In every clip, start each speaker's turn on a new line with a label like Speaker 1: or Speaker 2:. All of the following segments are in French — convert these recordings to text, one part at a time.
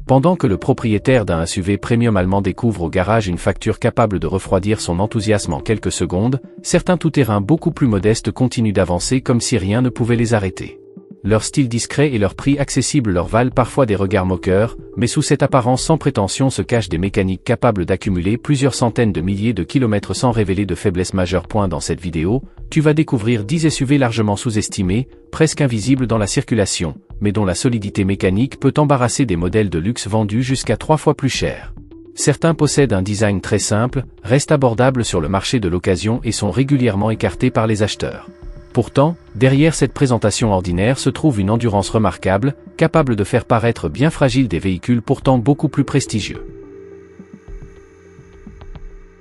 Speaker 1: Pendant que le propriétaire d'un SUV premium allemand découvre au garage une facture capable de refroidir son enthousiasme en quelques secondes, certains tout-terrains beaucoup plus modestes continuent d'avancer comme si rien ne pouvait les arrêter. Leur style discret et leur prix accessible leur valent parfois des regards moqueurs, mais sous cette apparence sans prétention se cachent des mécaniques capables d'accumuler plusieurs centaines de milliers de kilomètres sans révéler de faiblesse majeure. Dans cette vidéo, tu vas découvrir 10 SUV largement sous-estimés, presque invisibles dans la circulation, mais dont la solidité mécanique peut embarrasser des modèles de luxe vendus jusqu'à 3 fois plus cher. Certains possèdent un design très simple, restent abordables sur le marché de l'occasion et sont régulièrement écartés par les acheteurs. Pourtant, derrière cette présentation ordinaire se trouve une endurance remarquable, capable de faire paraître bien fragiles des véhicules pourtant beaucoup plus prestigieux.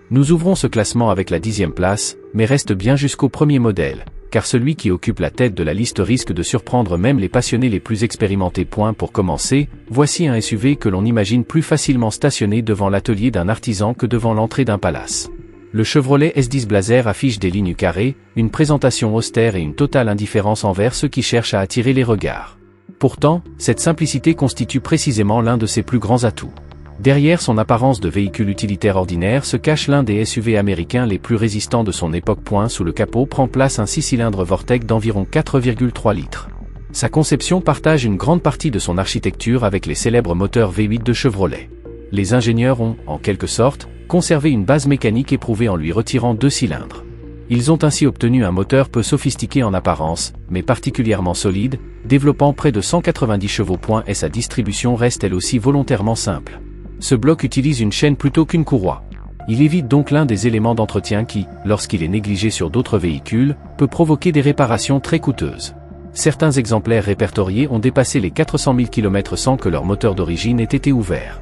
Speaker 1: Nous ouvrons ce classement avec la 10e place, mais reste bien jusqu'au premier modèle, car celui qui occupe la tête de la liste risque de surprendre même les passionnés les plus expérimentés. Pour commencer, voici un SUV que l'on imagine plus facilement stationné devant l'atelier d'un artisan que devant l'entrée d'un palace. Le Chevrolet S10 Blazer affiche des lignes carrées, une présentation austère et une totale indifférence envers ceux qui cherchent à attirer les regards. Pourtant, cette simplicité constitue précisément l'un de ses plus grands atouts. Derrière son apparence de véhicule utilitaire ordinaire se cache l'un des SUV américains les plus résistants de son époque. Sous le capot prend place un 6 cylindres Vortec d'environ 4,3 litres. Sa conception partage une grande partie de son architecture avec les célèbres moteurs V8 de Chevrolet. Les ingénieurs ont, en quelque sorte, conservé une base mécanique éprouvée en lui retirant 2 cylindres. Ils ont ainsi obtenu un moteur peu sophistiqué en apparence, mais particulièrement solide, développant près de 190 chevaux. Et sa distribution reste elle aussi volontairement simple. Ce bloc utilise une chaîne plutôt qu'une courroie. Il évite donc l'un des éléments d'entretien qui, lorsqu'il est négligé sur d'autres véhicules, peut provoquer des réparations très coûteuses. Certains exemplaires répertoriés ont dépassé les 400 000 km sans que leur moteur d'origine ait été ouvert.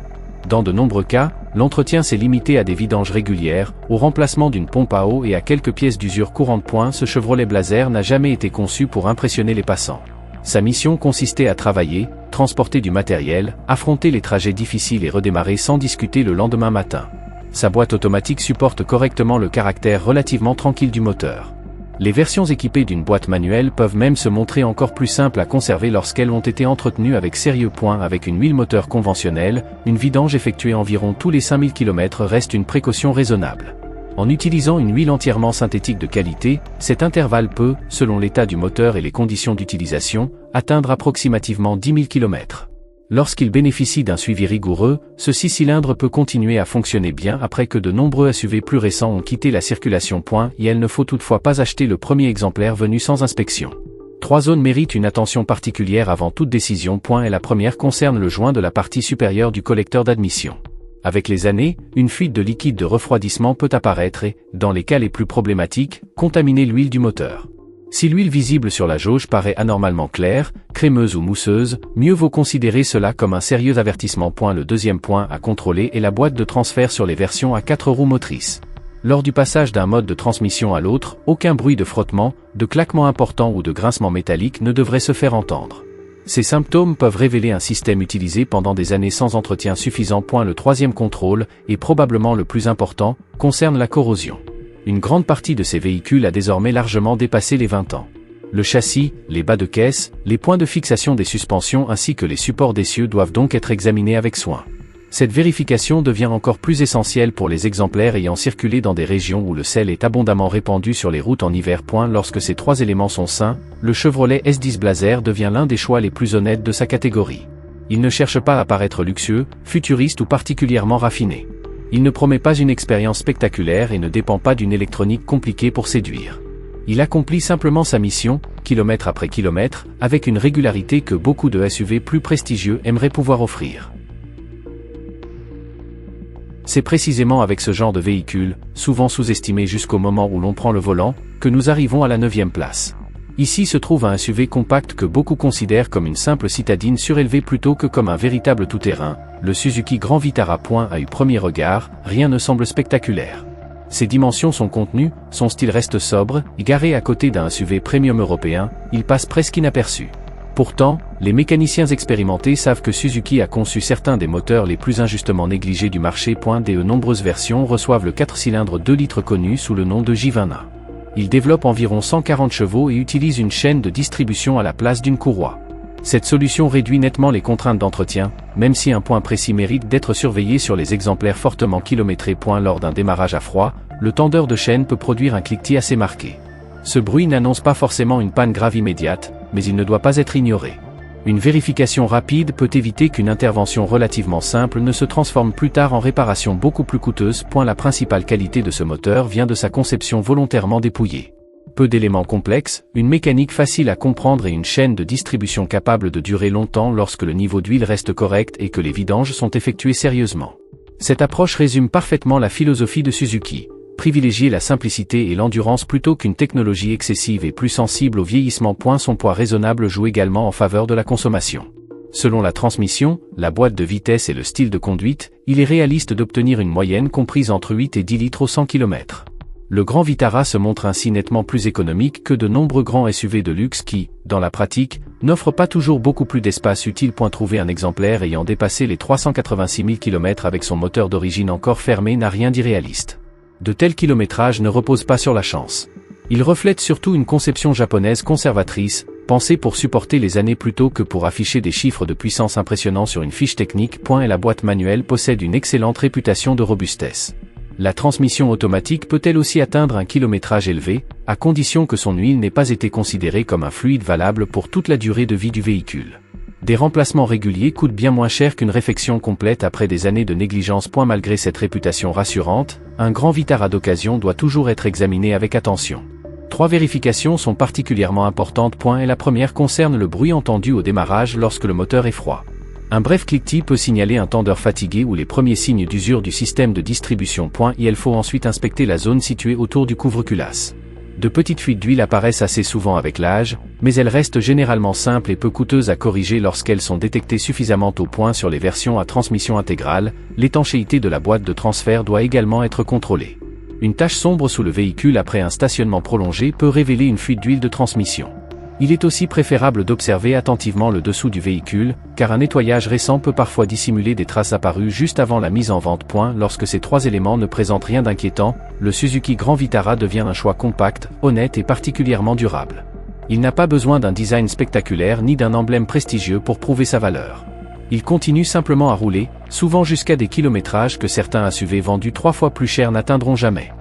Speaker 1: Dans de nombreux cas, l'entretien s'est limité à des vidanges régulières, au remplacement d'une pompe à eau et à quelques pièces d'usure courantes. Ce Chevrolet Blazer n'a jamais été conçu pour impressionner les passants. Sa mission consistait à travailler, transporter du matériel, affronter les trajets difficiles et redémarrer sans discuter le lendemain matin. Sa boîte automatique supporte correctement le caractère relativement tranquille du moteur. Les versions équipées d'une boîte manuelle peuvent même se montrer encore plus simples à conserver lorsqu'elles ont été entretenues avec sérieux. Avec une huile moteur conventionnelle, une vidange effectuée environ tous les 5000 km reste une précaution raisonnable. En utilisant une huile entièrement synthétique de qualité, cet intervalle peut, selon l'état du moteur et les conditions d'utilisation, atteindre approximativement 10 000 km. Lorsqu'il bénéficie d'un suivi rigoureux, ce 6 cylindres peut continuer à fonctionner bien après que de nombreux SUV plus récents ont quitté la circulation. Et il ne faut toutefois pas acheter le premier exemplaire venu sans inspection. 3 zones méritent une attention particulière avant toute décision. Et la première concerne le joint de la partie supérieure du collecteur d'admission. Avec les années, une fuite de liquide de refroidissement peut apparaître et, dans les cas les plus problématiques, contaminer l'huile du moteur. Si l'huile visible sur la jauge paraît anormalement claire, crémeuse ou mousseuse, mieux vaut considérer cela comme un sérieux avertissement. Le deuxième point à contrôler est la boîte de transfert sur les versions à 4 roues motrices. Lors du passage d'un mode de transmission à l'autre, aucun bruit de frottement, de claquement important ou de grincement métallique ne devrait se faire entendre. Ces symptômes peuvent révéler un système utilisé pendant des années sans entretien suffisant. Le troisième contrôle, et probablement le plus important, concerne la corrosion. Une grande partie de ces véhicules a désormais largement dépassé les 20 ans. Le châssis, les bas de caisse, les points de fixation des suspensions ainsi que les supports d'essieu doivent donc être examinés avec soin. Cette vérification devient encore plus essentielle pour les exemplaires ayant circulé dans des régions où le sel est abondamment répandu sur les routes en hiver. Lorsque ces 3 éléments sont sains, le Chevrolet S10 Blazer devient l'un des choix les plus honnêtes de sa catégorie. Il ne cherche pas à paraître luxueux, futuriste ou particulièrement raffiné. Il ne promet pas une expérience spectaculaire et ne dépend pas d'une électronique compliquée pour séduire. Il accomplit simplement sa mission, kilomètre après kilomètre, avec une régularité que beaucoup de SUV plus prestigieux aimeraient pouvoir offrir. C'est précisément avec ce genre de véhicule, souvent sous-estimé jusqu'au moment où l'on prend le volant, que nous arrivons à la 9e place. Ici se trouve un SUV compact que beaucoup considèrent comme une simple citadine surélevée plutôt que comme un véritable tout-terrain, le Suzuki Grand Vitara. À un premier regard, rien ne semble spectaculaire. Ses dimensions sont contenues, son style reste sobre, et garé à côté d'un SUV premium européen, il passe presque inaperçu. Pourtant, les mécaniciens expérimentés savent que Suzuki a conçu certains des moteurs les plus injustement négligés du marché. De nombreuses versions reçoivent le 4 cylindres 2 litres connu sous le nom de J20A. Il développe environ 140 chevaux et utilise une chaîne de distribution à la place d'une courroie. Cette solution réduit nettement les contraintes d'entretien, même si un point précis mérite d'être surveillé sur les exemplaires fortement kilométrés. Lors d'un démarrage à froid, le tendeur de chaîne peut produire un cliquetis assez marqué. Ce bruit n'annonce pas forcément une panne grave immédiate, mais il ne doit pas être ignoré. Une vérification rapide peut éviter qu'une intervention relativement simple ne se transforme plus tard en réparation beaucoup plus coûteuse. La principale qualité de ce moteur vient de sa conception volontairement dépouillée. Peu d'éléments complexes, une mécanique facile à comprendre et une chaîne de distribution capable de durer longtemps lorsque le niveau d'huile reste correct et que les vidanges sont effectuées sérieusement. Cette approche résume parfaitement la philosophie de Suzuki. Privilégier la simplicité et l'endurance plutôt qu'une technologie excessive et plus sensible au vieillissement. Son poids raisonnable joue également en faveur de la consommation. Selon la transmission, la boîte de vitesse et le style de conduite, il est réaliste d'obtenir une moyenne comprise entre 8 et 10 litres au 100 km. Le Grand Vitara se montre ainsi nettement plus économique que de nombreux grands SUV de luxe qui, dans la pratique, n'offrent pas toujours beaucoup plus d'espace utile. Trouver un exemplaire ayant dépassé les 386 000 km avec son moteur d'origine encore fermé n'a rien d'irréaliste. De tels kilométrages ne reposent pas sur la chance. Ils reflètent surtout une conception japonaise conservatrice, pensée pour supporter les années plutôt que pour afficher des chiffres de puissance impressionnants sur une fiche technique. Et la boîte manuelle possède une excellente réputation de robustesse. La transmission automatique peut elle aussi atteindre un kilométrage élevé, à condition que son huile n'ait pas été considérée comme un fluide valable pour toute la durée de vie du véhicule. Des remplacements réguliers coûtent bien moins cher qu'une réfection complète après des années de négligence. Malgré cette réputation rassurante, un Grand Vitara d'occasion doit toujours être examiné avec attention. 3 vérifications sont particulièrement importantes. Et la première concerne le bruit entendu au démarrage lorsque le moteur est froid. Un bref cliquetis peut signaler un tendeur fatigué ou les premiers signes d'usure du système de distribution. Il faut ensuite inspecter la zone située autour du couvre-culasse. De petites fuites d'huile apparaissent assez souvent avec l'âge, mais elles restent généralement simples et peu coûteuses à corriger lorsqu'elles sont détectées suffisamment tôt. Sur les versions à transmission intégrale, l'étanchéité de la boîte de transfert doit également être contrôlée. Une tache sombre sous le véhicule après un stationnement prolongé peut révéler une fuite d'huile de transmission. Il est aussi préférable d'observer attentivement le dessous du véhicule, car un nettoyage récent peut parfois dissimuler des traces apparues juste avant la mise en vente. Lorsque ces 3 éléments ne présentent rien d'inquiétant, le Suzuki Grand Vitara devient un choix compact, honnête et particulièrement durable. Il n'a pas besoin d'un design spectaculaire ni d'un emblème prestigieux pour prouver sa valeur. Il continue simplement à rouler, souvent jusqu'à des kilométrages que certains SUV vendus 3 fois plus cher n'atteindront jamais.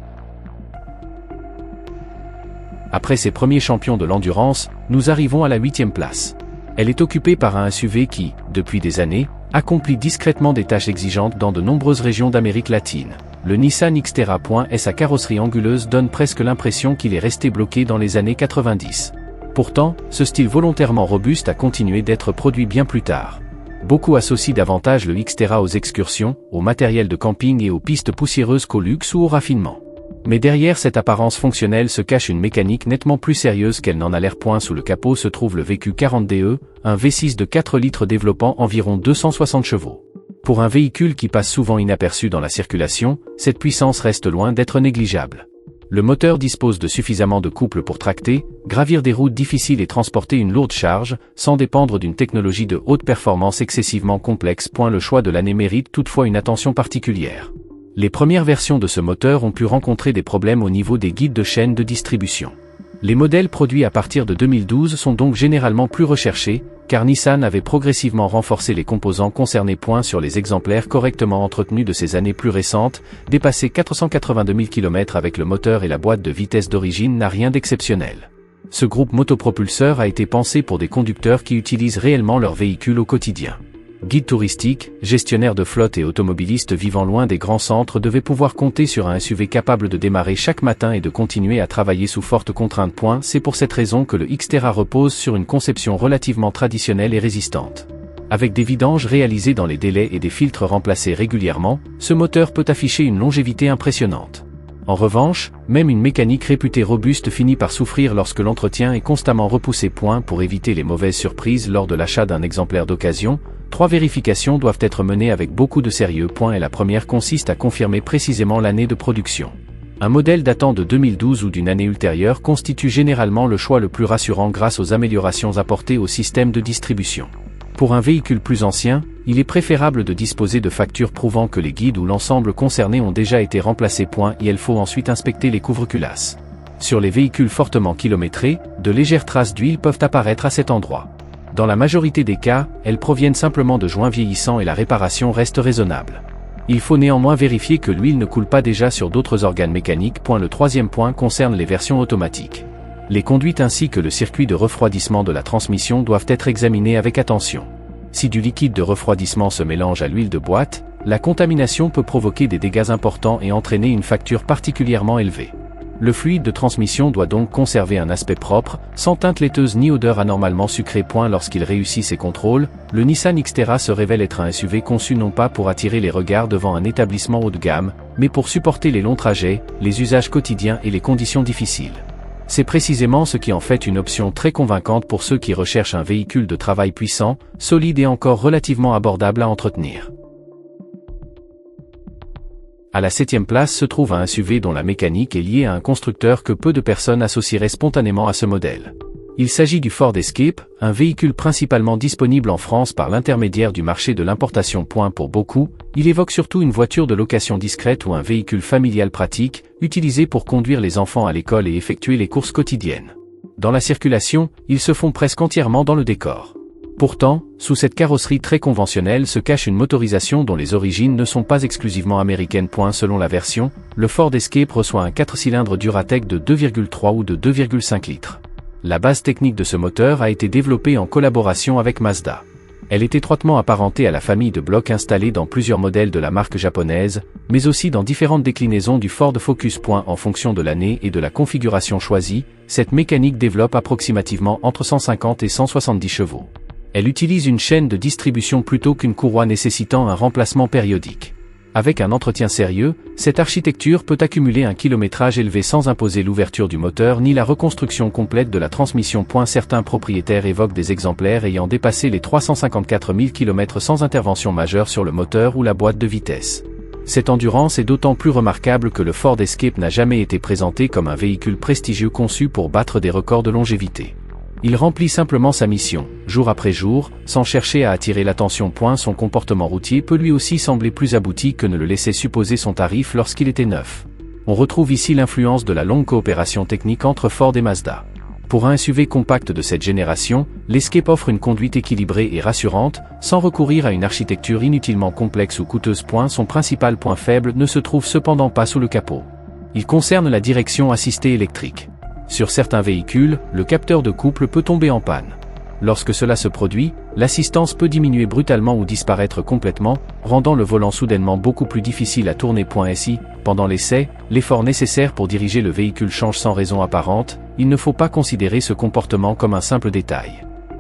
Speaker 1: Après ses premiers champions de l'endurance, nous arrivons à la 8e place. Elle est occupée par un SUV qui, depuis des années, accomplit discrètement des tâches exigeantes dans de nombreuses régions d'Amérique latine. Le Nissan Xterra. Sa carrosserie anguleuse donne presque l'impression qu'il est resté bloqué dans les années 90. Pourtant, ce style volontairement robuste a continué d'être produit bien plus tard. Beaucoup associent davantage le Xterra aux excursions, au matériel de camping et aux pistes poussiéreuses qu'au luxe ou au raffinement. Mais derrière cette apparence fonctionnelle se cache une mécanique nettement plus sérieuse qu'elle n'en a l'air. Sous le capot se trouve le VQ40DE, un V6 de 4 litres développant environ 260 chevaux. Pour un véhicule qui passe souvent inaperçu dans la circulation, cette puissance reste loin d'être négligeable. Le moteur dispose de suffisamment de couple pour tracter, gravir des routes difficiles et transporter une lourde charge, sans dépendre d'une technologie de haute performance excessivement complexe. Le choix de l'année mérite toutefois une attention particulière. Les premières versions de ce moteur ont pu rencontrer des problèmes au niveau des guides de chaîne de distribution. Les modèles produits à partir de 2012 sont donc généralement plus recherchés, car Nissan avait progressivement renforcé les composants concernés. Sur les exemplaires correctement entretenus de ces années plus récentes, dépasser 482 000 km avec le moteur et la boîte de vitesse d'origine n'a rien d'exceptionnel. Ce groupe motopropulseur a été pensé pour des conducteurs qui utilisent réellement leur véhicule au quotidien. Guides touristiques, gestionnaires de flotte et automobilistes vivant loin des grands centres devaient pouvoir compter sur un SUV capable de démarrer chaque matin et de continuer à travailler sous forte contrainte. C'est pour cette raison que le Xterra repose sur une conception relativement traditionnelle et résistante. Avec des vidanges réalisées dans les délais et des filtres remplacés régulièrement, ce moteur peut afficher une longévité impressionnante. En revanche, même une mécanique réputée robuste finit par souffrir lorsque l'entretien est constamment repoussé. Pour éviter les mauvaises surprises lors de l'achat d'un exemplaire d'occasion, 3 vérifications doivent être menées avec beaucoup de sérieux. Et la première consiste à confirmer précisément l'année de production. Un modèle datant de 2012 ou d'une année ultérieure constitue généralement le choix le plus rassurant grâce aux améliorations apportées au système de distribution. Pour un véhicule plus ancien, il est préférable de disposer de factures prouvant que les guides ou l'ensemble concerné ont déjà été remplacés. Il faut ensuite inspecter les couvre-culasses. Sur les véhicules fortement kilométrés, de légères traces d'huile peuvent apparaître à cet endroit. Dans la majorité des cas, elles proviennent simplement de joints vieillissants et la réparation reste raisonnable. Il faut néanmoins vérifier que l'huile ne coule pas déjà sur d'autres organes mécaniques. Le troisième point concerne les versions automatiques. Les conduites ainsi que le circuit de refroidissement de la transmission doivent être examinés avec attention. Si du liquide de refroidissement se mélange à l'huile de boîte, la contamination peut provoquer des dégâts importants et entraîner une facture particulièrement élevée. Le fluide de transmission doit donc conserver un aspect propre, sans teinte laiteuse ni odeur anormalement sucrée. Lorsqu'il réussit ses contrôles, le Nissan Xterra se révèle être un SUV conçu non pas pour attirer les regards devant un établissement haut de gamme, mais pour supporter les longs trajets, les usages quotidiens et les conditions difficiles. C'est précisément ce qui en fait une option très convaincante pour ceux qui recherchent un véhicule de travail puissant, solide et encore relativement abordable à entretenir. À la 7e place se trouve un SUV dont la mécanique est liée à un constructeur que peu de personnes associeraient spontanément à ce modèle. Il s'agit du Ford Escape, un véhicule principalement disponible en France par l'intermédiaire du marché de l'importation. Pour beaucoup, il évoque surtout une voiture de location discrète ou un véhicule familial pratique, utilisé pour conduire les enfants à l'école et effectuer les courses quotidiennes. Dans la circulation, ils se font presque entièrement dans le décor. Pourtant, sous cette carrosserie très conventionnelle se cache une motorisation dont les origines ne sont pas exclusivement américaines. Selon la version, le Ford Escape reçoit un 4 cylindres Duratec de 2,3 ou de 2,5 litres. La base technique de ce moteur a été développée en collaboration avec Mazda. Elle est étroitement apparentée à la famille de blocs installés dans plusieurs modèles de la marque japonaise, mais aussi dans différentes déclinaisons du Ford Focus. En fonction de l'année et de la configuration choisie, cette mécanique développe approximativement entre 150 et 170 chevaux. Elle utilise une chaîne de distribution plutôt qu'une courroie nécessitant un remplacement périodique. Avec un entretien sérieux, cette architecture peut accumuler un kilométrage élevé sans imposer l'ouverture du moteur ni la reconstruction complète de la transmission. Certains propriétaires évoquent des exemplaires ayant dépassé les 354 000 km sans intervention majeure sur le moteur ou la boîte de vitesse. Cette endurance est d'autant plus remarquable que le Ford Escape n'a jamais été présenté comme un véhicule prestigieux conçu pour battre des records de longévité. Il remplit simplement sa mission, jour après jour, sans chercher à attirer l'attention. Son comportement routier peut lui aussi sembler plus abouti que ne le laissait supposer son tarif lorsqu'il était neuf. On retrouve ici l'influence de la longue coopération technique entre Ford et Mazda. Pour un SUV compact de cette génération, l'Escape offre une conduite équilibrée et rassurante, sans recourir à une architecture inutilement complexe ou coûteuse. Son principal point faible ne se trouve cependant pas sous le capot. Il concerne la direction assistée électrique. Sur certains véhicules, le capteur de couple peut tomber en panne. Lorsque cela se produit, l'assistance peut diminuer brutalement ou disparaître complètement, rendant le volant soudainement beaucoup plus difficile à tourner. Pendant l'essai, l'effort nécessaire pour diriger le véhicule change sans raison apparente. Il ne faut pas considérer ce comportement comme un simple détail.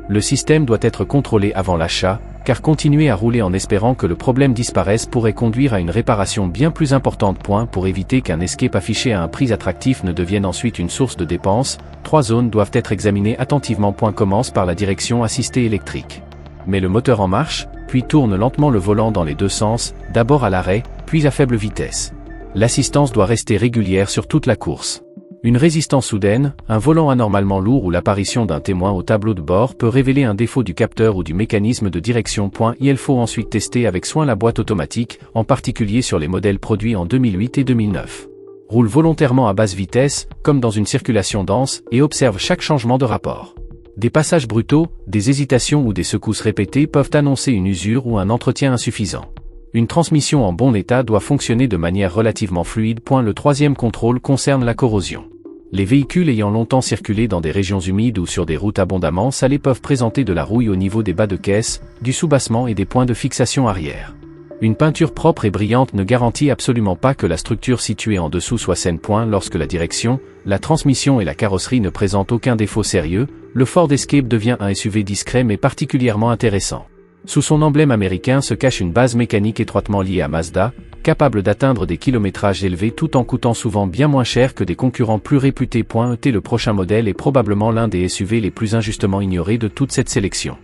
Speaker 1: Le système doit être contrôlé avant l'achat, car continuer à rouler en espérant que le problème disparaisse pourrait conduire à une réparation bien plus importante. Pour éviter qu'un Escape affiché à un prix attractif ne devienne ensuite une source de dépenses, 3 zones doivent être examinées attentivement. Commence par la direction assistée électrique. Met le moteur en marche, puis tourne lentement le volant dans les deux sens, d'abord à l'arrêt, puis à faible vitesse. L'assistance doit rester régulière sur toute la course. Une résistance soudaine, un volant anormalement lourd ou l'apparition d'un témoin au tableau de bord peut révéler un défaut du capteur ou du mécanisme de direction. Il faut ensuite tester avec soin la boîte automatique, en particulier sur les modèles produits en 2008 et 2009. Roule volontairement à basse vitesse, comme dans une circulation dense, et observe chaque changement de rapport. Des passages brutaux, des hésitations ou des secousses répétées peuvent annoncer une usure ou un entretien insuffisant. Une transmission en bon état doit fonctionner de manière relativement fluide. Le troisième contrôle concerne la corrosion. Les véhicules ayant longtemps circulé dans des régions humides ou sur des routes abondamment salées peuvent présenter de la rouille au niveau des bas de caisse, du soubassement et des points de fixation arrière. Une peinture propre et brillante ne garantit absolument pas que la structure située en dessous soit saine. Lorsque la direction, la transmission et la carrosserie ne présentent aucun défaut sérieux, le Ford Escape devient un SUV discret mais particulièrement intéressant. Sous son emblème américain se cache une base mécanique étroitement liée à Mazda, capable d'atteindre des kilométrages élevés tout en coûtant souvent bien moins cher que des concurrents plus réputés. Le prochain modèle est probablement l'un des SUV les plus injustement ignorés de toute cette sélection.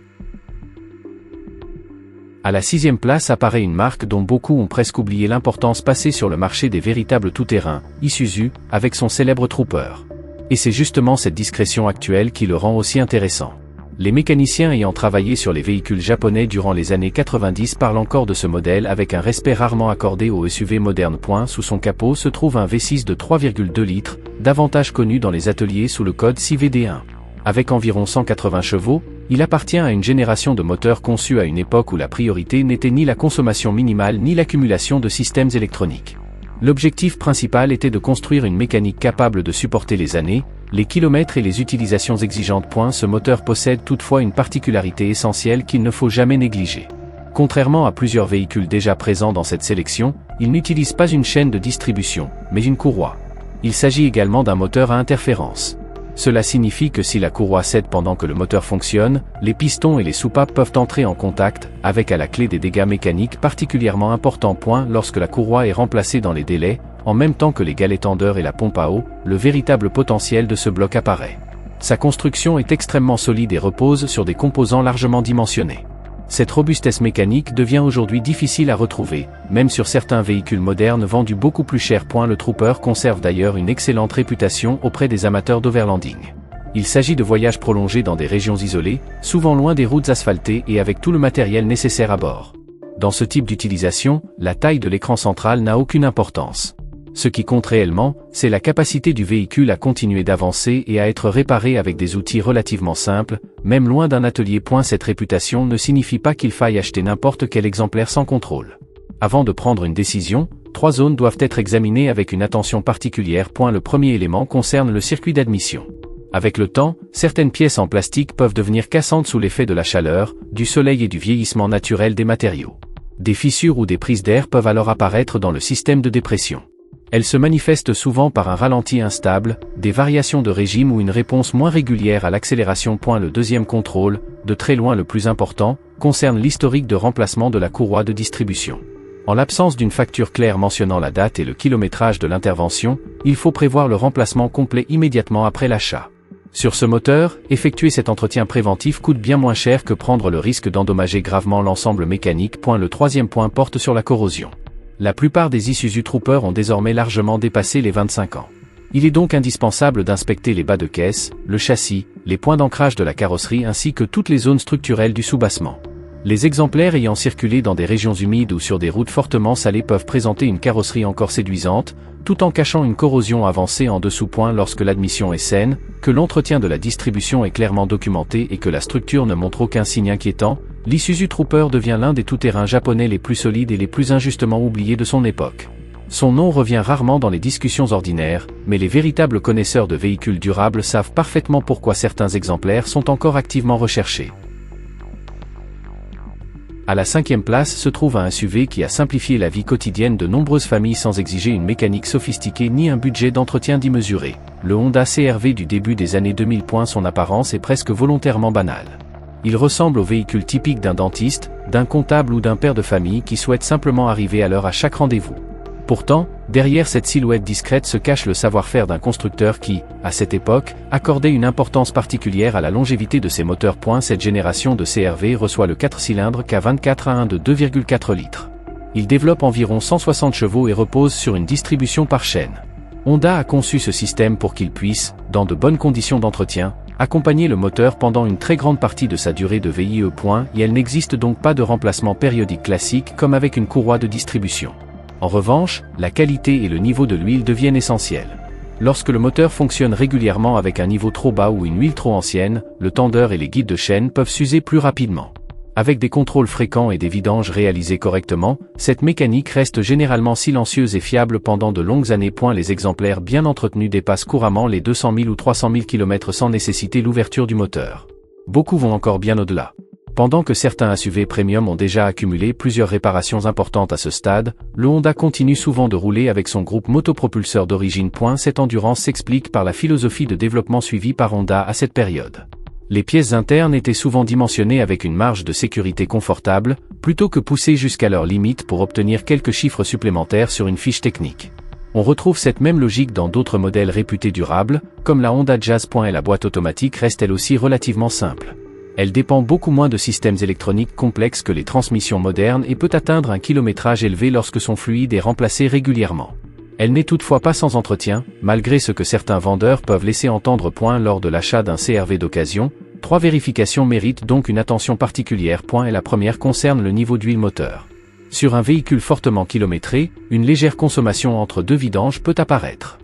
Speaker 1: À la 6e place apparaît une marque dont beaucoup ont presque oublié l'importance passée sur le marché des véritables tout-terrain, Isuzu, avec son célèbre Trooper. Et c'est justement cette discrétion actuelle qui le rend aussi intéressant. Les mécaniciens ayant travaillé sur les véhicules japonais durant les années 90 parlent encore de ce modèle avec un respect rarement accordé aux SUV modernes. Sous son capot se trouve un V6 de 3,2 litres, davantage connu dans les ateliers sous le code 6VD1. Avec environ 180 chevaux, Il appartient à une génération de moteurs conçus à une époque où la priorité n'était ni la consommation minimale ni l'accumulation de systèmes électroniques. L'objectif principal était de construire une mécanique capable de supporter les années, les kilomètres et les utilisations exigeantes. Ce moteur possède toutefois une particularité essentielle qu'il ne faut jamais négliger. Contrairement à plusieurs véhicules déjà présents dans cette sélection, il n'utilise pas une chaîne de distribution, mais une courroie. Il s'agit également d'un moteur à interférence. Cela signifie que si la courroie cède pendant que le moteur fonctionne, les pistons et les soupapes peuvent entrer en contact, avec à la clé des dégâts mécaniques particulièrement importants. Lorsque la courroie est remplacée dans les délais, en même temps que les galets tendeurs et la pompe à eau, le véritable potentiel de ce bloc apparaît. Sa construction est extrêmement solide et repose sur des composants largement dimensionnés. Cette robustesse mécanique devient aujourd'hui difficile à retrouver, même sur certains véhicules modernes vendus beaucoup plus cher. Le Trooper conserve d'ailleurs une excellente réputation auprès des amateurs d'overlanding. Il s'agit de voyages prolongés dans des régions isolées, souvent loin des routes asphaltées et avec tout le matériel nécessaire à bord. Dans ce type d'utilisation, la taille de l'écran central n'a aucune importance. Ce qui compte réellement, c'est la capacité du véhicule à continuer d'avancer et à être réparé avec des outils relativement simples, même loin d'un atelier. Cette réputation ne signifie pas qu'il faille acheter n'importe quel exemplaire sans contrôle. Avant de prendre une décision, 3 zones doivent être examinées avec une attention particulière. Le premier élément concerne le circuit d'admission. Avec le temps, certaines pièces en plastique peuvent devenir cassantes sous l'effet de la chaleur, du soleil et du vieillissement naturel des matériaux. Des fissures ou des prises d'air peuvent alors apparaître dans le système de dépression. Elles se manifestent souvent par un ralenti instable, des variations de régime ou une réponse moins régulière à l'accélération. Le deuxième contrôle, de très loin le plus important, concerne l'historique de remplacement de la courroie de distribution. En l'absence d'une facture claire mentionnant la date et le kilométrage de l'intervention, il faut prévoir le remplacement complet immédiatement après l'achat. Sur ce moteur, effectuer cet entretien préventif coûte bien moins cher que prendre le risque d'endommager gravement l'ensemble mécanique. Le troisième point porte sur la corrosion. La plupart des Isuzu Trooper ont désormais largement dépassé les 25 ans. Il est donc indispensable d'inspecter les bas de caisse, le châssis, les points d'ancrage de la carrosserie ainsi que toutes les zones structurelles du soubassement. Les exemplaires ayant circulé dans des régions humides ou sur des routes fortement salées peuvent présenter une carrosserie encore séduisante, tout en cachant une corrosion avancée en dessous. Lorsque l'admission est saine, que l'entretien de la distribution est clairement documenté et que la structure ne montre aucun signe inquiétant, l'Isuzu Trooper devient l'un des tout-terrains japonais les plus solides et les plus injustement oubliés de son époque. Son nom revient rarement dans les discussions ordinaires, mais les véritables connaisseurs de véhicules durables savent parfaitement pourquoi certains exemplaires sont encore activement recherchés. À la 5e place se trouve un SUV qui a simplifié la vie quotidienne de nombreuses familles sans exiger une mécanique sophistiquée ni un budget d'entretien démesuré. Le Honda CR-V du début des années 2000. Son apparence est presque volontairement banale. Il ressemble au véhicule typique d'un dentiste, d'un comptable ou d'un père de famille qui souhaite simplement arriver à l'heure à chaque rendez-vous. Pourtant, derrière cette silhouette discrète se cache le savoir-faire d'un constructeur qui, à cette époque, accordait une importance particulière à la longévité de ses moteurs. Cette génération de CR-V reçoit le 4 cylindres K24A1 de 2,4 litres. Il développe environ 160 chevaux et repose sur une distribution par chaîne. Honda a conçu ce système pour qu'il puisse, dans de bonnes conditions d'entretien, accompagner le moteur pendant une très grande partie de sa durée de VIE. Et elle n'existe donc pas de remplacement périodique classique comme avec une courroie de distribution. En revanche, la qualité et le niveau de l'huile deviennent essentiels. Lorsque le moteur fonctionne régulièrement avec un niveau trop bas ou une huile trop ancienne, le tendeur et les guides de chaîne peuvent s'user plus rapidement. Avec des contrôles fréquents et des vidanges réalisés correctement, cette mécanique reste généralement silencieuse et fiable pendant de longues années. Les exemplaires bien entretenus dépassent couramment les 200 000 ou 300 000 km sans nécessiter l'ouverture du moteur. Beaucoup vont encore bien au-delà. Pendant que certains SUV premium ont déjà accumulé plusieurs réparations importantes à ce stade, le Honda continue souvent de rouler avec son groupe motopropulseur d'origine. Cette endurance s'explique par la philosophie de développement suivie par Honda à cette période. Les pièces internes étaient souvent dimensionnées avec une marge de sécurité confortable, plutôt que poussées jusqu'à leur limite pour obtenir quelques chiffres supplémentaires sur une fiche technique. On retrouve cette même logique dans d'autres modèles réputés durables, comme la Honda Jazz. Et la boîte automatique reste elle aussi relativement simple. Elle dépend beaucoup moins de systèmes électroniques complexes que les transmissions modernes et peut atteindre un kilométrage élevé lorsque son fluide est remplacé régulièrement. Elle n'est toutefois pas sans entretien, malgré ce que certains vendeurs peuvent laisser entendre. Lors de l'achat d'un CR-V d'occasion, 3 vérifications méritent donc une attention particulière. Et la première concerne le niveau d'huile moteur. Sur un véhicule fortement kilométré, une légère consommation entre 2 vidanges peut apparaître.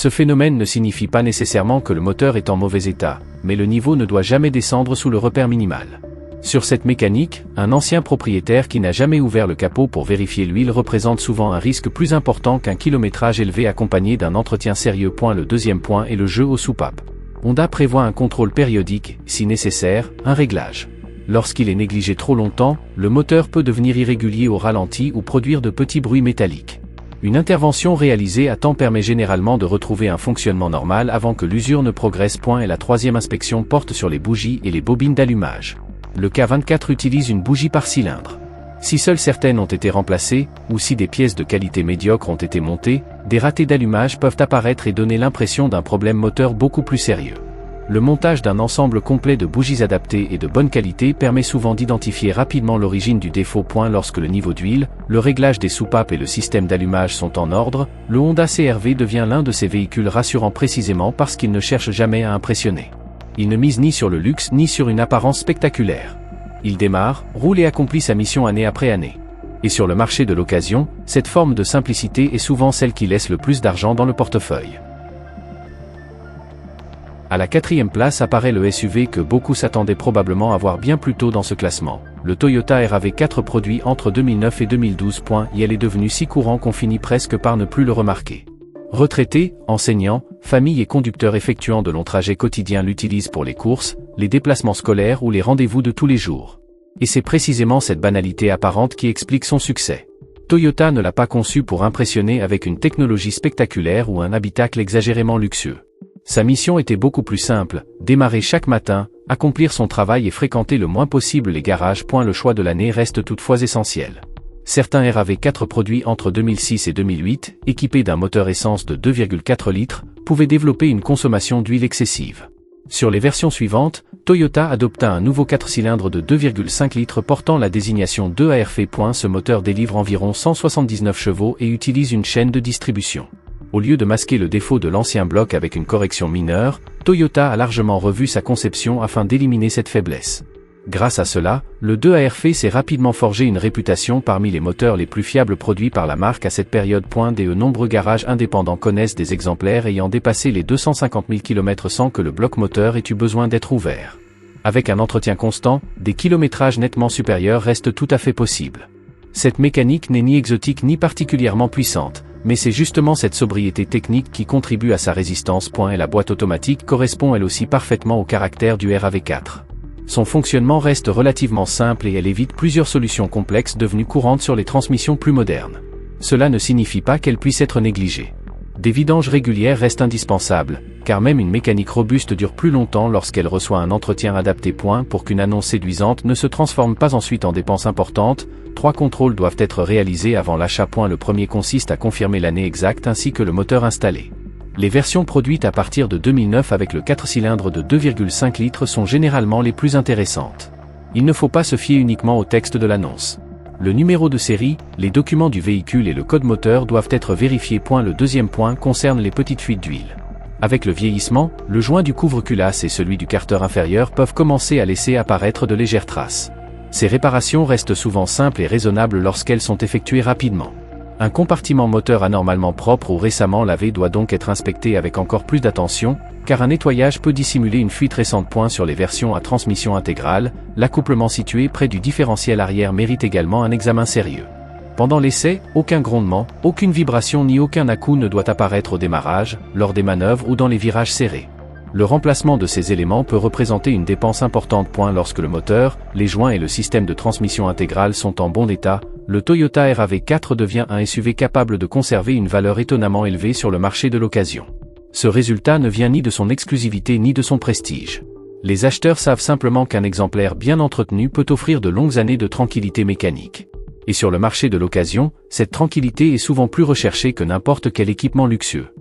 Speaker 1: Ce phénomène ne signifie pas nécessairement que le moteur est en mauvais état, mais le niveau ne doit jamais descendre sous le repère minimal. Sur cette mécanique, un ancien propriétaire qui n'a jamais ouvert le capot pour vérifier l'huile représente souvent un risque plus important qu'un kilométrage élevé accompagné d'un entretien sérieux. Le deuxième point est le jeu aux soupapes. Honda prévoit un contrôle périodique, si nécessaire, un réglage. Lorsqu'il est négligé trop longtemps, le moteur peut devenir irrégulier au ralenti ou produire de petits bruits métalliques. Une intervention réalisée à temps permet généralement de retrouver un fonctionnement normal avant que l'usure ne progresse. Et la troisième inspection porte sur les bougies et les bobines d'allumage. Le K24 utilise une bougie par cylindre. Si seules certaines ont été remplacées, ou si des pièces de qualité médiocre ont été montées, des ratés d'allumage peuvent apparaître et donner l'impression d'un problème moteur beaucoup plus sérieux. Le montage d'un ensemble complet de bougies adaptées et de bonne qualité permet souvent d'identifier rapidement l'origine du défaut. Lorsque le niveau d'huile, le réglage des soupapes et le système d'allumage sont en ordre, le Honda CR-V devient l'un de ces véhicules rassurants précisément parce qu'il ne cherche jamais à impressionner. Il ne mise ni sur le luxe ni sur une apparence spectaculaire. Il démarre, roule et accomplit sa mission année après année. Et sur le marché de l'occasion, cette forme de simplicité est souvent celle qui laisse le plus d'argent dans le portefeuille. À la quatrième place apparaît le SUV que beaucoup s'attendaient probablement à voir bien plus tôt dans ce classement, le Toyota RAV4 produit entre 2009 et 2012. Il est devenu si courant qu'on finit presque par ne plus le remarquer. Retraités, enseignants, familles et conducteurs effectuant de longs trajets quotidiens l'utilisent pour les courses, les déplacements scolaires ou les rendez-vous de tous les jours. Et c'est précisément cette banalité apparente qui explique son succès. Toyota ne l'a pas conçu pour impressionner avec une technologie spectaculaire ou un habitacle exagérément luxueux. Sa mission était beaucoup plus simple, démarrer chaque matin, accomplir son travail et fréquenter le moins possible les garages. Le choix de l'année reste toutefois essentiel. Certains RAV4 produits entre 2006 et 2008, équipés d'un moteur essence de 2,4 litres, pouvaient développer une consommation d'huile excessive. Sur les versions suivantes, Toyota adopta un nouveau 4 cylindres de 2,5 litres portant la désignation 2ARF. Ce moteur délivre environ 179 chevaux et utilise une chaîne de distribution. Au lieu de masquer le défaut de l'ancien bloc avec une correction mineure, Toyota a largement revu sa conception afin d'éliminer cette faiblesse. Grâce à cela, le 2ARF s'est rapidement forgé une réputation parmi les moteurs les plus fiables produits par la marque à cette période. De nombreux garages indépendants connaissent des exemplaires ayant dépassé les 250 000 km sans que le bloc moteur ait eu besoin d'être ouvert. Avec un entretien constant, des kilométrages nettement supérieurs restent tout à fait possibles. Cette mécanique n'est ni exotique ni particulièrement puissante, mais c'est justement cette sobriété technique qui contribue à sa résistance. Et la boîte automatique correspond elle aussi parfaitement au caractère du RAV4. Son fonctionnement reste relativement simple et elle évite plusieurs solutions complexes devenues courantes sur les transmissions plus modernes. Cela ne signifie pas qu'elle puisse être négligée. Des vidanges régulières restent indispensables, car même une mécanique robuste dure plus longtemps lorsqu'elle reçoit un entretien adapté. Pour qu'une annonce séduisante ne se transforme pas ensuite en dépenses importantes, 3 contrôles doivent être réalisés avant l'achat. Le premier consiste à confirmer l'année exacte ainsi que le moteur installé. Les versions produites à partir de 2009 avec le 4 cylindres de 2,5 litres sont généralement les plus intéressantes. Il ne faut pas se fier uniquement au texte de l'annonce. Le numéro de série, les documents du véhicule et le code moteur doivent être vérifiés. Le deuxième point concerne les petites fuites d'huile. Avec le vieillissement, le joint du couvre-culasse et celui du carter inférieur peuvent commencer à laisser apparaître de légères traces. Ces réparations restent souvent simples et raisonnables lorsqu'elles sont effectuées rapidement. Un compartiment moteur anormalement propre ou récemment lavé doit donc être inspecté avec encore plus d'attention, car un nettoyage peut dissimuler une fuite récente. Sur les versions à transmission intégrale, l'accouplement situé près du différentiel arrière mérite également un examen sérieux. Pendant l'essai, aucun grondement, aucune vibration ni aucun à-coup ne doit apparaître au démarrage, lors des manœuvres ou dans les virages serrés. Le remplacement de ces éléments peut représenter une dépense importante. Lorsque le moteur, les joints et le système de transmission intégrale sont en bon état, le Toyota RAV4 devient un SUV capable de conserver une valeur étonnamment élevée sur le marché de l'occasion. Ce résultat ne vient ni de son exclusivité ni de son prestige. Les acheteurs savent simplement qu'un exemplaire bien entretenu peut offrir de longues années de tranquillité mécanique. Et sur le marché de l'occasion, cette tranquillité est souvent plus recherchée que n'importe quel équipement luxueux.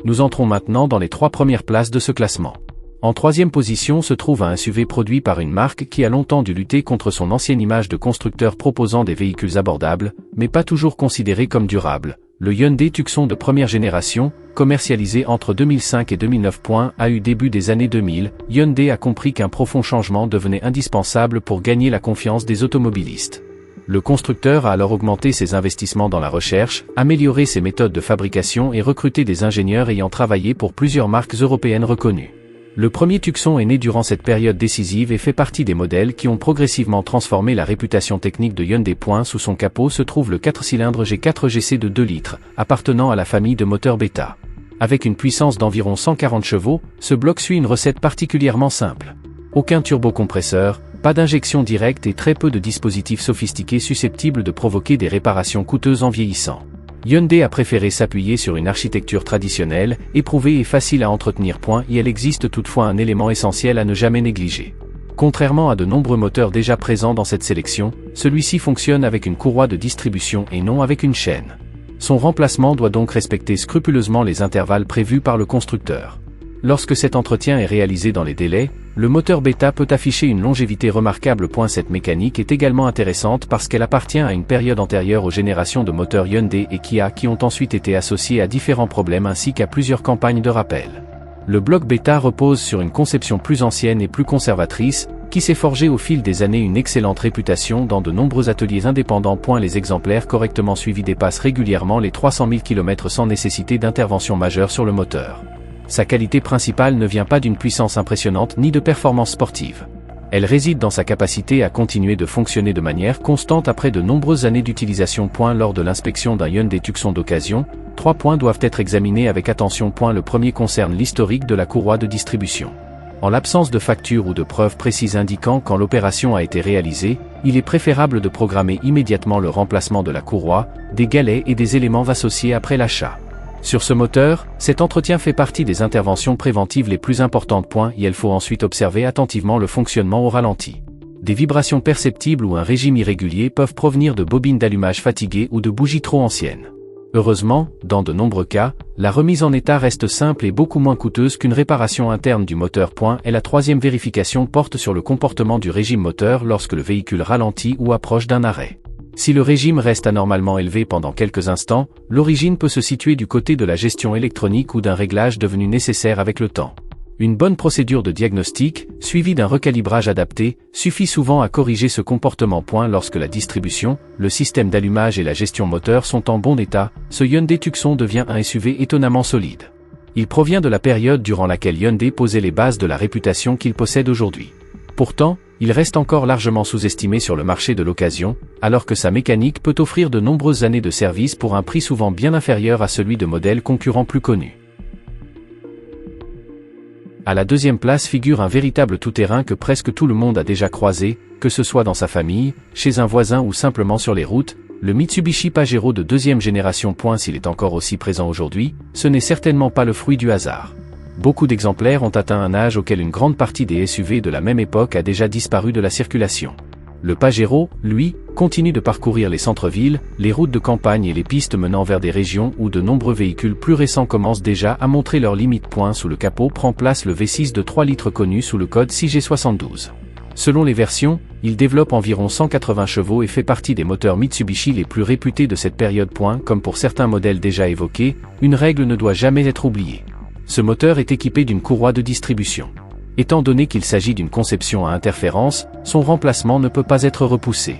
Speaker 1: Nous entrons maintenant dans les 3 premières places de ce classement. En 3e position se trouve un SUV produit par une marque qui a longtemps dû lutter contre son ancienne image de constructeur proposant des véhicules abordables, mais pas toujours considérés comme durables. Le Hyundai Tucson de première génération, commercialisé entre 2005 et 2009. A eu début des années 2000, Hyundai a compris qu'un profond changement devenait indispensable pour gagner la confiance des automobilistes. Le constructeur a alors augmenté ses investissements dans la recherche, amélioré ses méthodes de fabrication et recruté des ingénieurs ayant travaillé pour plusieurs marques européennes reconnues. Le premier Tucson est né durant cette période décisive et fait partie des modèles qui ont progressivement transformé la réputation technique de Hyundai. Sous son capot se trouve le 4 cylindres G4 GC de 2 litres, appartenant à la famille de moteurs Beta. Avec une puissance d'environ 140 chevaux, ce bloc suit une recette particulièrement simple. Aucun turbocompresseur, pas d'injection directe et très peu de dispositifs sophistiqués susceptibles de provoquer des réparations coûteuses en vieillissant. Hyundai a préféré s'appuyer sur une architecture traditionnelle, éprouvée et facile à entretenir. Il existe toutefois un élément essentiel à ne jamais négliger. Contrairement à de nombreux moteurs déjà présents dans cette sélection, celui-ci fonctionne avec une courroie de distribution et non avec une chaîne. Son remplacement doit donc respecter scrupuleusement les intervalles prévus par le constructeur. Lorsque cet entretien est réalisé dans les délais, le moteur Beta peut afficher une longévité remarquable. Cette mécanique est également intéressante parce qu'elle appartient à une période antérieure aux générations de moteurs Hyundai et Kia qui ont ensuite été associés à différents problèmes ainsi qu'à plusieurs campagnes de rappel. Le bloc Beta repose sur une conception plus ancienne et plus conservatrice, qui s'est forgée au fil des années une excellente réputation dans de nombreux ateliers indépendants. Les exemplaires correctement suivis dépassent régulièrement les 300 000 km sans nécessité d'intervention majeure sur le moteur. Sa qualité principale ne vient pas d'une puissance impressionnante ni de performances sportives. Elle réside dans sa capacité à continuer de fonctionner de manière constante après de nombreuses années d'utilisation. Lors de l'inspection d'un Hyundai Tucson d'occasion, 3 points doivent être examinés avec attention. Le premier concerne l'historique de la courroie de distribution. En l'absence de facture ou de preuves précises indiquant quand l'opération a été réalisée, il est préférable de programmer immédiatement le remplacement de la courroie, des galets et des éléments associés après l'achat. Sur ce moteur, cet entretien fait partie des interventions préventives les plus importantes. Et il faut ensuite observer attentivement le fonctionnement au ralenti. Des vibrations perceptibles ou un régime irrégulier peuvent provenir de bobines d'allumage fatiguées ou de bougies trop anciennes. Heureusement, dans de nombreux cas, la remise en état reste simple et beaucoup moins coûteuse qu'une réparation interne du moteur. Et la troisième vérification porte sur le comportement du régime moteur lorsque le véhicule ralentit ou approche d'un arrêt. Si le régime reste anormalement élevé pendant quelques instants, l'origine peut se situer du côté de la gestion électronique ou d'un réglage devenu nécessaire avec le temps. Une bonne procédure de diagnostic, suivie d'un recalibrage adapté, suffit souvent à corriger ce comportement. Lorsque la distribution, le système d'allumage et la gestion moteur sont en bon état, ce Hyundai Tucson devient un SUV étonnamment solide. Il provient de la période durant laquelle Hyundai posait les bases de la réputation qu'il possède aujourd'hui. Pourtant, il reste encore largement sous-estimé sur le marché de l'occasion, alors que sa mécanique peut offrir de nombreuses années de service pour un prix souvent bien inférieur à celui de modèles concurrents plus connus. À la deuxième place figure un véritable tout-terrain que presque tout le monde a déjà croisé, que ce soit dans sa famille, chez un voisin ou simplement sur les routes, le Mitsubishi Pajero de deuxième génération. S'il est encore aussi présent aujourd'hui, ce n'est certainement pas le fruit du hasard. Beaucoup d'exemplaires ont atteint un âge auquel une grande partie des SUV de la même époque a déjà disparu de la circulation. Le Pajero, lui, continue de parcourir les centres-villes, les routes de campagne et les pistes menant vers des régions où de nombreux véhicules plus récents commencent déjà à montrer leurs limites. Sous le capot prend place le V6 de 3 litres connu sous le code 6G72. Selon les versions, il développe environ 180 chevaux et fait partie des moteurs Mitsubishi les plus réputés de cette période. Comme pour certains modèles déjà évoqués, une règle ne doit jamais être oubliée. Ce moteur est équipé d'une courroie de distribution. Étant donné qu'il s'agit d'une conception à interférence, son remplacement ne peut pas être repoussé.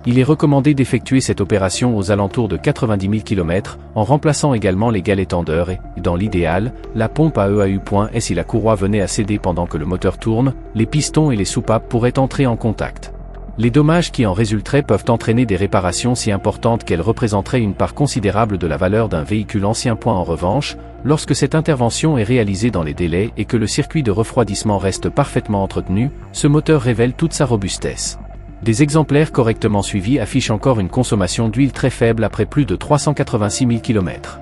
Speaker 1: Il est recommandé d'effectuer cette opération aux alentours de 90 000 km, en remplaçant également les galets tendeurs et, dans l'idéal, la pompe à EAU. Et si la courroie venait à céder pendant que le moteur tourne, les pistons et les soupapes pourraient entrer en contact. Les dommages qui en résulteraient peuvent entraîner des réparations si importantes qu'elles représenteraient une part considérable de la valeur d'un véhicule ancien. En revanche, lorsque cette intervention est réalisée dans les délais et que le circuit de refroidissement reste parfaitement entretenu, ce moteur révèle toute sa robustesse. Des exemplaires correctement suivis affichent encore une consommation d'huile très faible après plus de 386 000 km.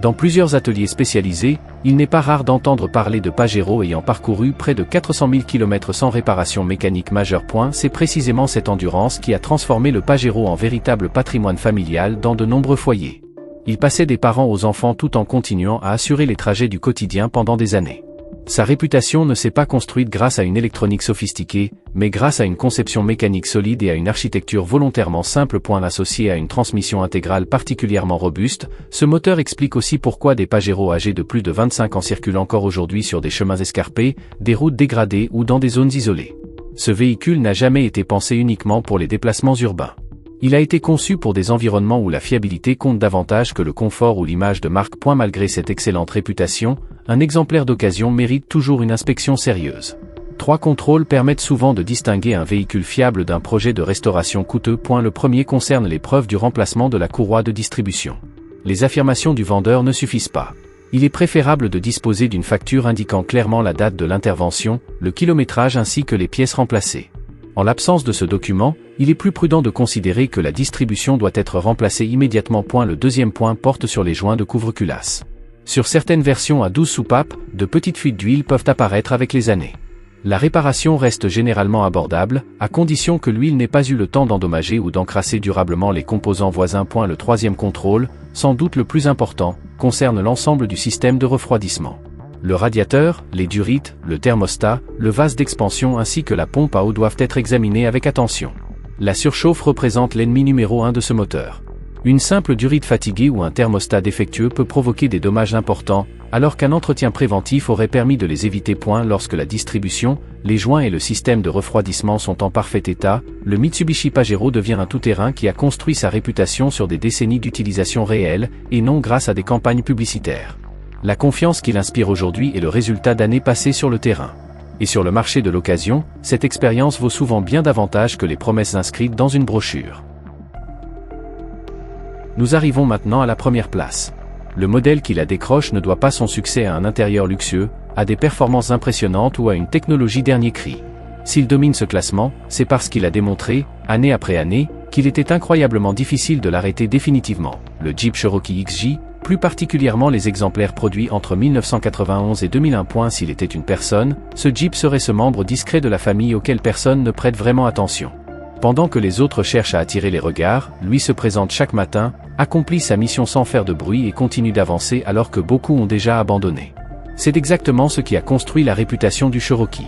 Speaker 1: Dans plusieurs ateliers spécialisés, il n'est pas rare d'entendre parler de Pajero ayant parcouru près de 400 000 km sans réparation mécanique majeure. C'est précisément cette endurance qui a transformé le Pajero en véritable patrimoine familial dans de nombreux foyers. Il passait des parents aux enfants tout en continuant à assurer les trajets du quotidien pendant des années. Sa réputation ne s'est pas construite grâce à une électronique sophistiquée, mais grâce à une conception mécanique solide et à une architecture volontairement simple. Associée à une transmission intégrale particulièrement robuste, ce moteur explique aussi pourquoi des Pajero âgés de plus de 25 ans circulent encore aujourd'hui sur des chemins escarpés, des routes dégradées ou dans des zones isolées. Ce véhicule n'a jamais été pensé uniquement pour les déplacements urbains. Il a été conçu pour des environnements où la fiabilité compte davantage que le confort ou l'image de marque. Malgré cette excellente réputation, un exemplaire d'occasion mérite toujours une inspection sérieuse. 3 contrôles permettent souvent de distinguer un véhicule fiable d'un projet de restauration coûteux. Le premier concerne les preuves du remplacement de la courroie de distribution. Les affirmations du vendeur ne suffisent pas. Il est préférable de disposer d'une facture indiquant clairement la date de l'intervention, le kilométrage ainsi que les pièces remplacées. En l'absence de ce document, il est plus prudent de considérer que la distribution doit être remplacée immédiatement. Le deuxième point porte sur les joints de couvre-culasse. Sur certaines versions à 12 soupapes, de petites fuites d'huile peuvent apparaître avec les années. La réparation reste généralement abordable, à condition que l'huile n'ait pas eu le temps d'endommager ou d'encrasser durablement les composants voisins. Le troisième contrôle, sans doute le plus important, concerne l'ensemble du système de refroidissement. Le radiateur, les durites, le thermostat, le vase d'expansion ainsi que la pompe à eau doivent être examinés avec attention. La surchauffe représente l'ennemi numéro 1 de ce moteur. Une simple durite fatiguée ou un thermostat défectueux peut provoquer des dommages importants, alors qu'un entretien préventif aurait permis de les éviter. Lorsque la distribution, les joints et le système de refroidissement sont en parfait état, le Mitsubishi Pajero devient un tout-terrain qui a construit sa réputation sur des décennies d'utilisation réelle, et non grâce à des campagnes publicitaires. La confiance qu'il inspire aujourd'hui est le résultat d'années passées sur le terrain. Et sur le marché de l'occasion, cette expérience vaut souvent bien davantage que les promesses inscrites dans une brochure. Nous arrivons maintenant à la première place. Le modèle qui la décroche ne doit pas son succès à un intérieur luxueux, à des performances impressionnantes ou à une technologie dernier cri. S'il domine ce classement, c'est parce qu'il a démontré, année après année, qu'il était incroyablement difficile de l'arrêter définitivement. Le Jeep Cherokee XJ, plus particulièrement les exemplaires produits entre 1991 et 2001. S'il était une personne, ce Jeep serait ce membre discret de la famille auquel personne ne prête vraiment attention. Pendant que les autres cherchent à attirer les regards, lui se présente chaque matin, accomplit sa mission sans faire de bruit et continue d'avancer alors que beaucoup ont déjà abandonné. C'est exactement ce qui a construit la réputation du Cherokee.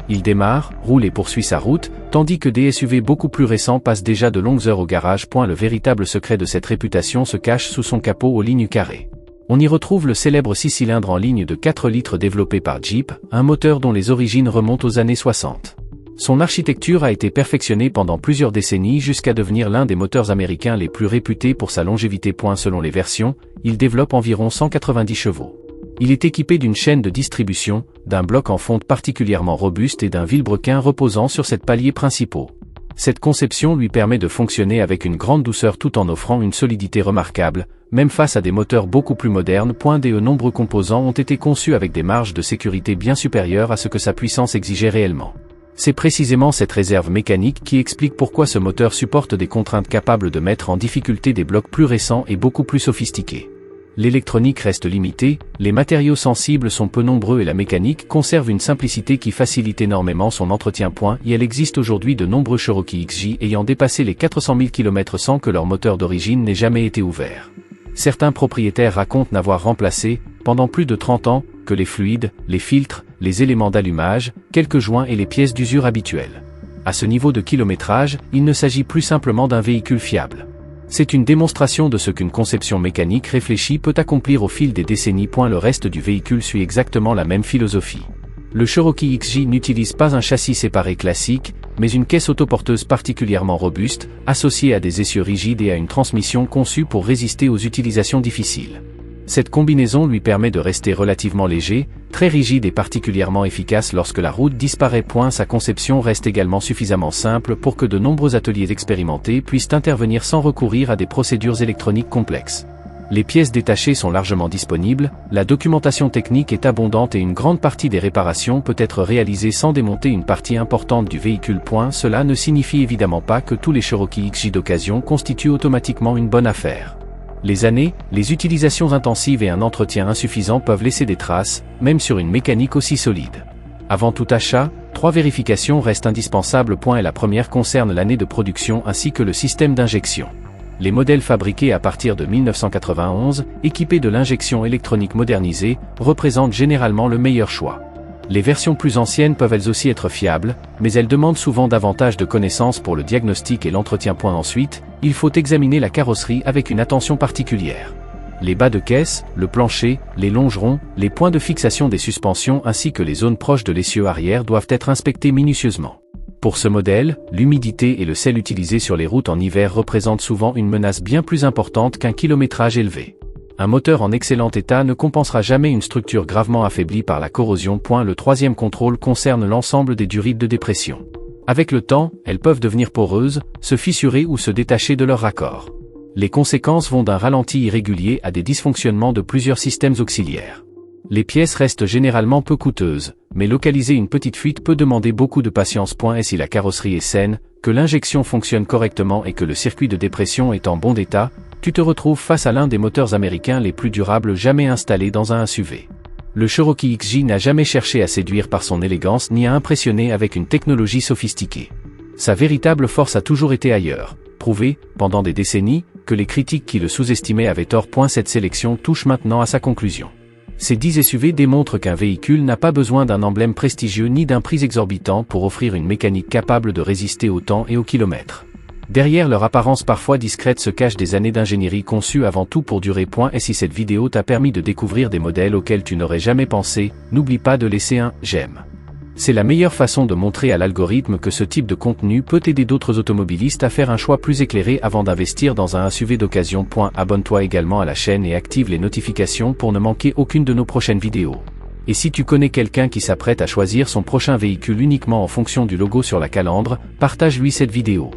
Speaker 1: Il démarre, roule et poursuit sa route, tandis que des SUV beaucoup plus récents passent déjà de longues heures au garage. Le véritable secret de cette réputation se cache sous son capot aux lignes carrées. On y retrouve le célèbre 6 cylindres en ligne de 4 litres développé par Jeep, un moteur dont les origines remontent aux années 60. Son architecture a été perfectionnée pendant plusieurs décennies jusqu'à devenir l'un des moteurs américains les plus réputés pour sa longévité. Selon les versions, il développe environ 190 chevaux. Il est équipé d'une chaîne de distribution, d'un bloc en fonte particulièrement robuste et d'un vilebrequin reposant sur 7 paliers principaux. Cette conception lui permet de fonctionner avec une grande douceur tout en offrant une solidité remarquable, même face à des moteurs beaucoup plus modernes. De nombreux composants ont été conçus avec des marges de sécurité bien supérieures à ce que sa puissance exigeait réellement. C'est précisément cette réserve mécanique qui explique pourquoi ce moteur supporte des contraintes capables de mettre en difficulté des blocs plus récents et beaucoup plus sophistiqués. L'électronique reste limitée, les matériaux sensibles sont peu nombreux et la mécanique conserve une simplicité qui facilite énormément son entretien. Et il existe aujourd'hui de nombreux Cherokee XJ ayant dépassé les 400 000 km sans que leur moteur d'origine n'ait jamais été ouvert. Certains propriétaires racontent n'avoir remplacé, pendant plus de 30 ans, que les fluides, les filtres, les éléments d'allumage, quelques joints et les pièces d'usure habituelles. À ce niveau de kilométrage, il ne s'agit plus simplement d'un véhicule fiable. C'est une démonstration de ce qu'une conception mécanique réfléchie peut accomplir au fil des décennies. Le reste du véhicule suit exactement la même philosophie. Le Cherokee XJ n'utilise pas un châssis séparé classique, mais une caisse autoporteuse particulièrement robuste, associée à des essieux rigides et à une transmission conçue pour résister aux utilisations difficiles. Cette combinaison lui permet de rester relativement léger, très rigide et particulièrement efficace lorsque la route disparaît. Sa conception reste également suffisamment simple pour que de nombreux ateliers expérimentés puissent intervenir sans recourir à des procédures électroniques complexes. Les pièces détachées sont largement disponibles, la documentation technique est abondante et une grande partie des réparations peut être réalisée sans démonter une partie importante du véhicule. Cela ne signifie évidemment pas que tous les Cherokee XJ d'occasion constituent automatiquement une bonne affaire. Les années, les utilisations intensives et un entretien insuffisant peuvent laisser des traces, même sur une mécanique aussi solide. Avant tout achat, 3 vérifications restent indispensables. Et la première concerne l'année de production ainsi que le système d'injection. Les modèles fabriqués à partir de 1991, équipés de l'injection électronique modernisée, représentent généralement le meilleur choix. Les versions plus anciennes peuvent elles aussi être fiables, mais elles demandent souvent davantage de connaissances pour le diagnostic et l'entretien. Ensuite, il faut examiner la carrosserie avec une attention particulière. Les bas de caisse, le plancher, les longerons, les points de fixation des suspensions ainsi que les zones proches de l'essieu arrière doivent être inspectés minutieusement. Pour ce modèle, l'humidité et le sel utilisé sur les routes en hiver représentent souvent une menace bien plus importante qu'un kilométrage élevé. Un moteur en excellent état ne compensera jamais une structure gravement affaiblie par la corrosion. Le troisième contrôle concerne l'ensemble des durites de dépression. Avec le temps, elles peuvent devenir poreuses, se fissurer ou se détacher de leur raccord. Les conséquences vont d'un ralenti irrégulier à des dysfonctionnements de plusieurs systèmes auxiliaires. Les pièces restent généralement peu coûteuses, mais localiser une petite fuite peut demander beaucoup de patience. Et si la carrosserie est saine, que l'injection fonctionne correctement et que le circuit de dépression est en bon état, tu te retrouves face à l'un des moteurs américains les plus durables jamais installés dans un SUV. Le Cherokee XJ n'a jamais cherché à séduire par son élégance ni à impressionner avec une technologie sophistiquée. Sa véritable force a toujours été ailleurs, prouvé, pendant des décennies, que les critiques qui le sous-estimaient avaient tort. Cette sélection touche maintenant à sa conclusion. Ces 10 SUV démontrent qu'un véhicule n'a pas besoin d'un emblème prestigieux ni d'un prix exorbitant pour offrir une mécanique capable de résister au temps et aux kilomètres. Derrière leur apparence parfois discrète se cachent des années d'ingénierie conçues avant tout pour durer. Et si cette vidéo t'a permis de découvrir des modèles auxquels tu n'aurais jamais pensé, n'oublie pas de laisser un « j'aime ». C'est la meilleure façon de montrer à l'algorithme que ce type de contenu peut aider d'autres automobilistes à faire un choix plus éclairé avant d'investir dans un SUV d'occasion. Abonne-toi également à la chaîne et active les notifications pour ne manquer aucune de nos prochaines vidéos. Et si tu connais quelqu'un qui s'apprête à choisir son prochain véhicule uniquement en fonction du logo sur la calandre, partage-lui cette vidéo.